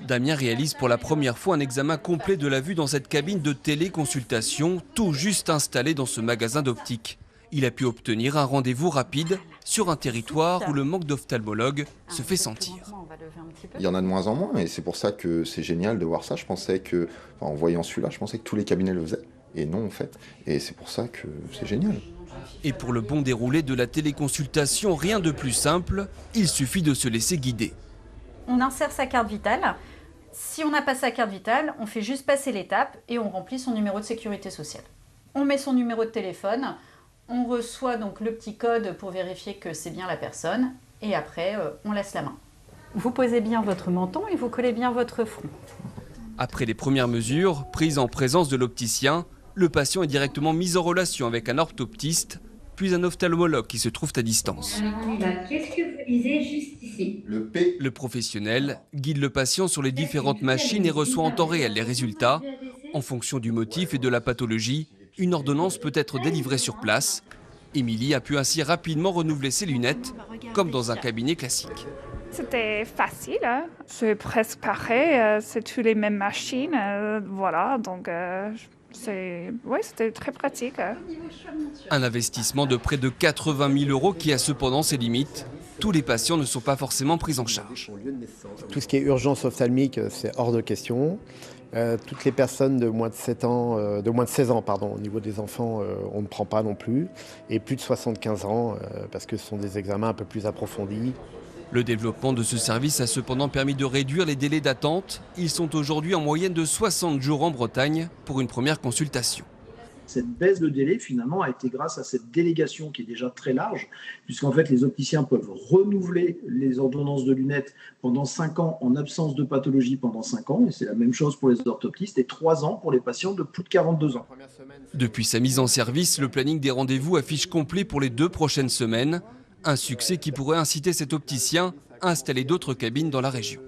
Damien réalise pour la première fois un examen complet de la vue dans cette cabine de téléconsultation, tout juste installée dans ce magasin d'optique. Il a pu obtenir un rendez-vous rapide sur un territoire où le manque d'ophtalmologues se fait sentir. Il y en a de moins en moins et c'est pour ça que c'est génial de voir ça. Je pensais que, en voyant celui-là, je pensais que tous les cabinets le faisaient. Et non, en fait. Et c'est pour ça que c'est génial. Et pour le bon déroulé de la téléconsultation, rien de plus simple, il suffit de se laisser guider. On insère sa carte vitale. Si on n'a pas sa carte vitale, on fait juste passer l'étape et on remplit son numéro de sécurité sociale. On met son numéro de téléphone, on reçoit donc le petit code pour vérifier que c'est bien la personne et après on laisse la main. Vous posez bien votre menton et vous collez bien votre front. Après les premières mesures, prises en présence de l'opticien, le patient est directement mis en relation avec un orthoptiste, puis un ophtalmologue qui se trouve à distance. Qu'est-ce que vous lisez juste ici? Le P. Le professionnel guide le patient sur les différentes machines et reçoit en temps réel les résultats. En fonction du motif et de la pathologie, une ordonnance peut être délivrée sur place. Émilie a pu ainsi rapidement renouveler ses lunettes, comme dans un cabinet classique. C'était facile, hein. C'est presque pareil, c'est toutes les mêmes machines, voilà, donc c'était très pratique. Un investissement de près de 80 000 € qui a cependant ses limites. Tous les patients ne sont pas forcément pris en charge. Tout ce qui est urgence ophtalmique, c'est hors de question. Toutes les personnes de moins de 16 ans, au niveau des enfants, on ne prend pas non plus. Et plus de 75 ans, parce que ce sont des examens un peu plus approfondis. Le développement de ce service a cependant permis de réduire les délais d'attente. Ils sont aujourd'hui en moyenne de 60 jours en Bretagne pour une première consultation. Cette baisse de délai, finalement, a été grâce à cette délégation qui est déjà très large, puisqu'en fait, les opticiens peuvent renouveler les ordonnances de lunettes pendant 5 ans en absence de pathologie pendant 5 ans, et c'est la même chose pour les orthoptistes, et 3 ans pour les patients de plus de 42 ans. Depuis sa mise en service, le planning des rendez-vous affiche complet pour les 2 prochaines semaines. Un succès qui pourrait inciter cet opticien à installer d'autres cabines dans la région.